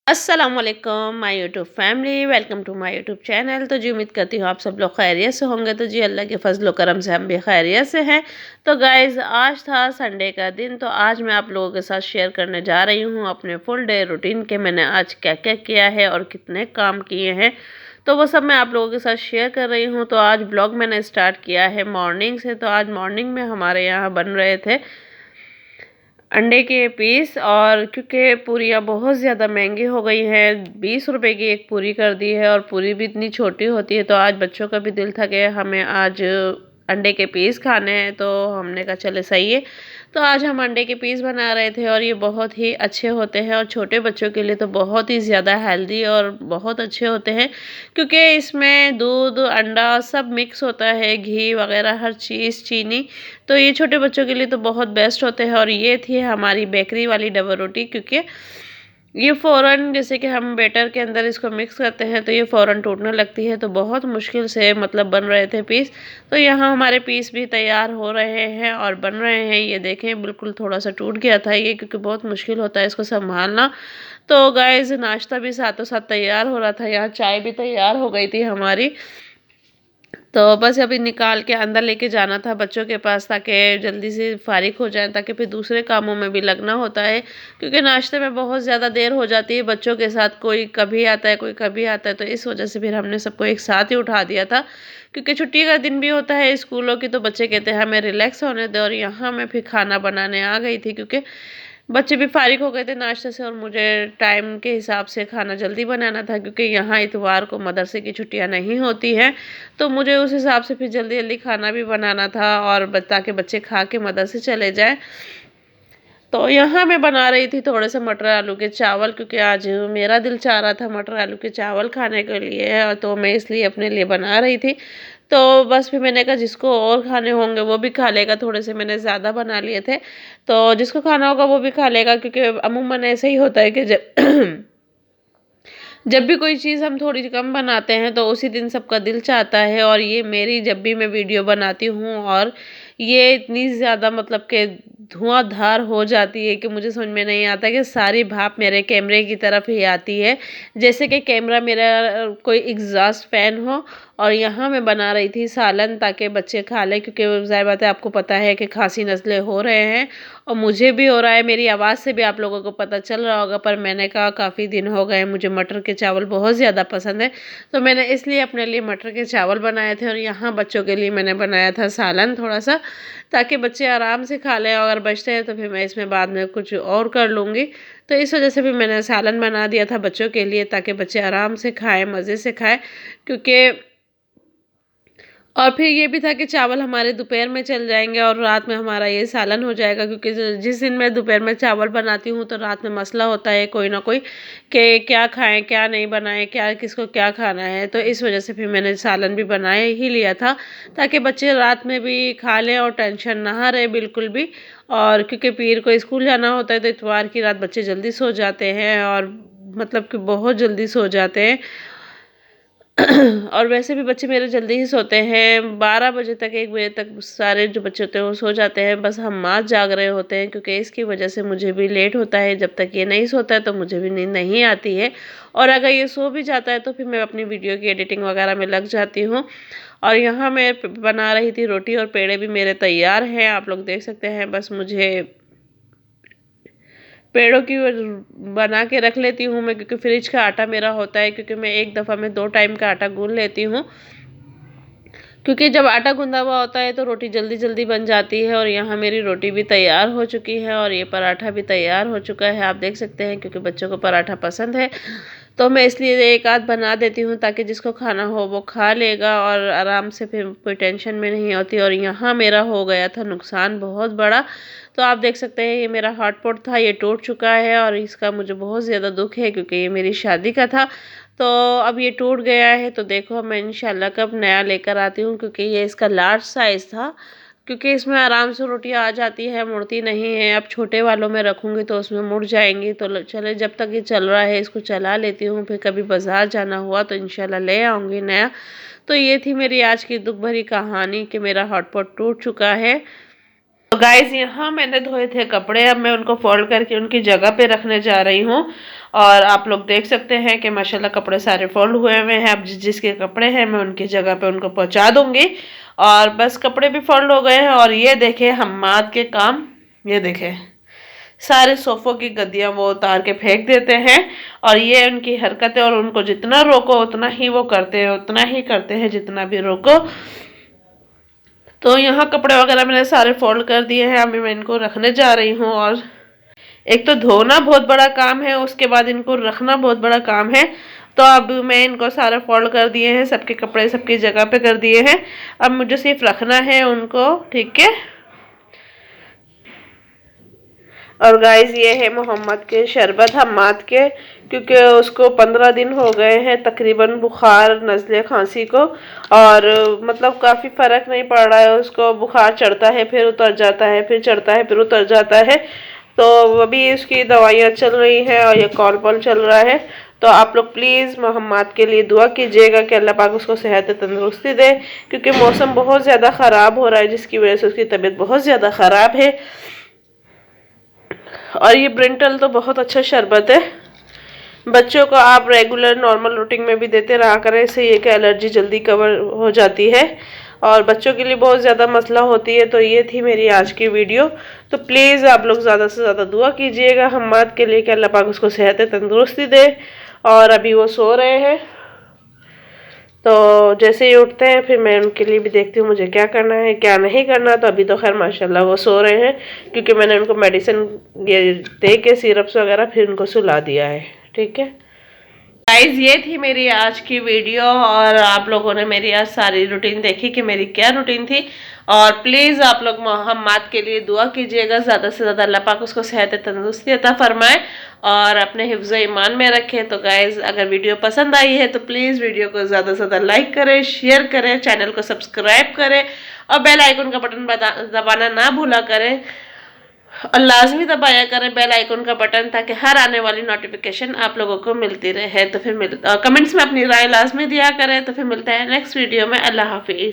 अस्सलाम वालेकुम my YouTube family, welcome to my YouTube channel. तो जी उम्मीद करती हूँ आप सब लोग खैरियत से होंगे। तो जी अल्लाह के फजल करम से हम भी खैरियत से हैं। तो गाइज़ आज था संडे का दिन, तो आज मैं आप लोगों के साथ शेयर करने जा रही हूँ अपने फुल डे रूटीन के मैंने आज क्या क्या किया है और कितने काम किए हैं। तो वो सब मैं आप लोगों के साथ शेयर कर रही हूँ। तो आज ब्लॉग मैंने स्टार्ट किया है मॉर्निंग से। तो आज मॉर्निंग में हमारे यहाँ बन रहे थे अंडे के पीस, और क्योंकि पूरियाँ बहुत ज़्यादा महंगी हो गई हैं, 20 रुपए की एक पूरी कर दी है और पूरी भी इतनी छोटी होती है। तो आज बच्चों का भी दिल था कि हमें आज अंडे के पीस खाने हैं, तो हमने कहा चले सही है। तो आज हम अंडे के पीस बना रहे थे और ये बहुत ही अच्छे होते हैं और छोटे बच्चों के लिए तो बहुत ही ज़्यादा हेल्दी और बहुत अच्छे होते हैं, क्योंकि इसमें दूध अंडा सब मिक्स होता है, घी वगैरह हर चीज़, चीनी। तो ये छोटे बच्चों के लिए तो बहुत बेस्ट होते हैं। और ये थी हमारी बेकरी वाली डबल रोटी, क्योंकि ये फ़ौरन जैसे कि हम बैटर के अंदर इसको मिक्स करते हैं तो ये फ़ौरन टूटने लगती है, तो बहुत मुश्किल से मतलब बन रहे थे पीस। तो यहाँ हमारे पीस भी तैयार हो रहे हैं और बन रहे हैं। ये देखें बिल्कुल थोड़ा सा टूट गया था ये, क्योंकि बहुत मुश्किल होता है इसको संभालना। तो गाइस नाश्ता भी साथों साथ तैयार हो रहा था, यहाँ चाय भी तैयार हो गई थी हमारी। तो बस अभी निकाल के अंदर लेके जाना था बच्चों के पास, ताकि जल्दी से फारिग हो जाएं, ताकि फिर दूसरे कामों में भी लगना होता है, क्योंकि नाश्ते में बहुत ज़्यादा देर हो जाती है बच्चों के साथ। कोई कभी आता है कोई कभी आता है, तो इस वजह से फिर हमने सबको एक साथ ही उठा दिया था, क्योंकि छुट्टी का दिन भी होता है स्कूलों की। तो बच्चे कहते हैं हमें रिलैक्स होने दो, और यहाँ मैं फिर खाना बनाने आ गई थी, क्योंकि बच्चे भी फारिग हो गए थे नाश्ते से और मुझे टाइम के हिसाब से खाना जल्दी बनाना था, क्योंकि यहाँ इतवार को मदरसे की छुट्टियाँ नहीं होती हैं। तो मुझे उस हिसाब से फिर जल्दी जल्दी खाना भी बनाना था, और ताकि बच्चे खा के मदरसे चले जाएं। तो यहाँ मैं बना रही थी थोड़े से मटर आलू के चावल, क्योंकि आज मेरा दिल चाह रहा था मटर आलू के चावल खाने के लिए, और तो मैं इसलिए अपने लिए बना रही थी। तो बस फिर मैंने कहा जिसको और खाने होंगे वो भी खा लेगा, थोड़े से मैंने ज़्यादा बना लिए थे। तो जिसको खाना होगा वो भी खा लेगा, क्योंकि अमूमन ऐसे ही होता है कि जब जब भी कोई चीज़ हम थोड़ी कम बनाते हैं तो उसी दिन सबका दिल चाहता है। और ये मेरी जब भी मैं वीडियो बनाती हूँ और ये इतनी ज़्यादा मतलब कि धुआंधार हो जाती है कि मुझे समझ में नहीं आता कि सारी भाप मेरे कैमरे की तरफ ही आती है, जैसे कि कैमरा मेरा कोई एग्जॉस्ट फैन हो। और यहाँ मैं बना रही थी सालन, ताकि बच्चे खा लें, क्योंकि ज़ाहिर बात है आपको पता है कि खांसी नज़ले हो रहे हैं और मुझे भी हो रहा है। मेरी आवाज़ से भी आप लोगों को पता चल रहा होगा, पर मैंने कहा काफ़ी दिन हो गए, मुझे मटर के चावल बहुत ज़्यादा पसंद है, तो मैंने इसलिए अपने लिए मटर के चावल बनाए थे। और यहाँ बच्चों के लिए मैंने बनाया था सालन थोड़ा सा, ताकि बच्चे आराम से खा लें। अगर बचते हैं तो फिर मैं इसमें बाद में कुछ और कर लूँगी। तो इस वजह से भी मैंने सालन बना दिया था बच्चों के लिए, ताकि बच्चे आराम से खाएँ, मज़े से खाएँ। क्योंकि और फिर ये भी था कि चावल हमारे दोपहर में चल जाएँगे और रात में हमारा ये सालन हो जाएगा, क्योंकि जिस दिन मैं दोपहर में चावल बनाती हूँ तो रात में मसला होता है कोई ना कोई कि क्या खाएँ, क्या नहीं बनाएँ, क्या किसको क्या खाना है। तो इस वजह से फिर मैंने सालन भी बनाए ही लिया था, ताकि बच्चे रात में भी खा लें और टेंशन ना रहे बिल्कुल भी। और क्योंकि पीर को स्कूल जाना होता है, तो इतवार की रात बच्चे जल्दी सो जाते हैं, और मतलब कि बहुत जल्दी सो जाते हैं। और वैसे भी बच्चे मेरे जल्दी ही सोते हैं, 12 बजे तक 1 बजे तक सारे जो बच्चे होते हैं वो सो जाते हैं। बस हम माँ जाग रहे होते हैं, क्योंकि इसकी वजह से मुझे भी लेट होता है। जब तक ये नहीं सोता है तो मुझे भी नींद नहीं आती है, और अगर ये सो भी जाता है तो फिर मैं अपनी वीडियो की एडिटिंग वगैरह में लग जाती हूँ। और यहाँ मैं बना रही थी रोटी, और पेड़े भी मेरे तैयार हैं, आप लोग देख सकते हैं। बस मुझे पेड़ों की बना के रख लेती हूँ मैं, क्योंकि फ्रिज का आटा मेरा होता है, क्योंकि मैं एक दफ़ा में 2 टाइम का आटा गूँध लेती हूँ। क्योंकि जब आटा गूंदा हुआ होता है तो रोटी जल्दी जल्दी बन जाती है। और यहाँ मेरी रोटी भी तैयार हो चुकी है और ये पराठा भी तैयार हो चुका है, आप देख सकते हैं। क्योंकि बच्चों को पराठा पसंद है, तो मैं इसलिए एक आध बना देती हूँ, ताकि जिसको खाना हो वो खा लेगा और आराम से, फिर कोई टेंशन में नहीं होती। और यहाँ मेरा हो गया था नुकसान बहुत बड़ा। तो आप देख सकते हैं ये मेरा हॉटपॉट था, ये टूट चुका है और इसका मुझे बहुत ज़्यादा दुख है, क्योंकि ये मेरी शादी का था। तो अब ये टूट गया है, तो देखो मैं इंशाल्लाह कब नया लेकर आती हूँ, क्योंकि ये इसका लार्ज साइज़ था। क्योंकि इसमें आराम से रोटियाँ आ जाती है, मुड़ती नहीं है। अब छोटे वालों में रखूँगी तो उसमें मुड़ जाएंगी। तो चले, जब तक ये चल रहा है इसको चला लेती हूँ, फिर कभी बाज़ार जाना हुआ तो इंशाल्लाह ले आऊँगी नया। तो ये थी मेरी आज की दुख भरी कहानी कि मेरा हॉटपॉट टूट चुका है। तो गाइज यहाँ मैंने धोए थे कपड़े, अब मैं उनको फोल्ड करके उनकी जगह पे रखने जा रही हूँ। और आप लोग देख सकते हैं कि माशाल्लाह कपड़े सारे फोल्ड हुए हुए हैं। अब जिसके कपड़े हैं मैं उनकी जगह पे उनको पहुँचा दूँगी। और बस कपड़े भी फोल्ड हो गए हैं। और ये देखें हम्माद के काम, ये देखें सारे सोफ़ों की गद्दियाँ वो उतार के फेंक देते हैं। और ये उनकी हरकत है, और उनको जितना रोको उतना ही वो करते हैं, उतना ही करते हैं जितना भी रोको। तो यहाँ कपड़े वगैरह मैंने सारे फोल्ड कर दिए हैं, अभी मैं इनको रखने जा रही हूँ। और एक तो धोना बहुत बड़ा काम है, उसके बाद इनको रखना बहुत बड़ा काम है। तो अब मैं इनको सारे फोल्ड कर दिए हैं, सबके कपड़े सबकी जगह पे कर दिए हैं। अब मुझे सिर्फ रखना है उनको, ठीक है। और गाइस ये है मोहम्मद के शरबत हम्माद के, क्योंकि उसको 15 दिन हो गए हैं तकरीबन बुखार नज़ले खांसी को। और मतलब काफ़ी फ़र्क नहीं पड़ रहा है उसको। बुखार चढ़ता है फिर उतर जाता है, फिर चढ़ता है फिर उतर जाता है। तो अभी उसकी दवाइयाँ चल रही हैं और ये कॉल पॉल चल रहा है। तो आप लोग प्लीज़ मोहम्मद के लिए दुआ कीजिएगा कि अल्लाह पाक उसको सेहत तंदुरुस्ती दे, क्योंकि मौसम बहुत ज़्यादा ख़राब हो रहा है जिसकी वजह से उसकी तबीयत बहुत ज़्यादा ख़राब है। और ये ब्रिंटल तो बहुत अच्छा शरबत है, बच्चों को आप रेगुलर नॉर्मल रूटीन में भी देते रहा करें, इससे ये कि एलर्जी जल्दी कवर हो जाती है और बच्चों के लिए बहुत ज़्यादा मसला होती है। तो ये थी मेरी आज की वीडियो। तो प्लीज़ आप लोग ज़्यादा से ज़्यादा दुआ कीजिएगा हम्माद के लिए कि अल्लाह पाक उसको सेहत तंदुरुस्ती दे। और अभी वो सो रहे हैं, तो जैसे ही उठते हैं फिर मैं उनके लिए भी देखती हूँ मुझे क्या करना है क्या नहीं करना। तो अभी तो खैर माशाल्लाह वो सो रहे हैं, क्योंकि मैंने उनको मेडिसिन ये दे के सिरप्स वगैरह फिर उनको सुला दिया है, ठीक है। गाइज ये थी मेरी आज की वीडियो, और आप लोगों ने मेरी आज सारी रूटीन देखी कि मेरी क्या रूटीन थी। और प्लीज़ आप लोग मोहम्मद के लिए दुआ कीजिएगा, ज़्यादा से ज़्यादा अल्लाह पाक उसको सेहत तंदुरुस्ती अता फरमाए और अपने हिफ्ज़ ईमान में रखे। तो गाइज अगर वीडियो पसंद आई है तो प्लीज़ वीडियो को ज़्यादा से ज़्यादा लाइक करें, शेयर करें, चैनल को सब्सक्राइब करें और बेल आइकन का बटन दबाना ना भूला करें। और लाजमी दबाया करें बेल आइकन का बटन, ताकि हर आने वाली नोटिफिकेशन आप लोगों को मिलती रहे। तो फिर कमेंट्स में अपनी राय लाजमी दिया करें। तो फिर मिलते हैं नेक्स्ट वीडियो में। अल्लाह हाफिज़।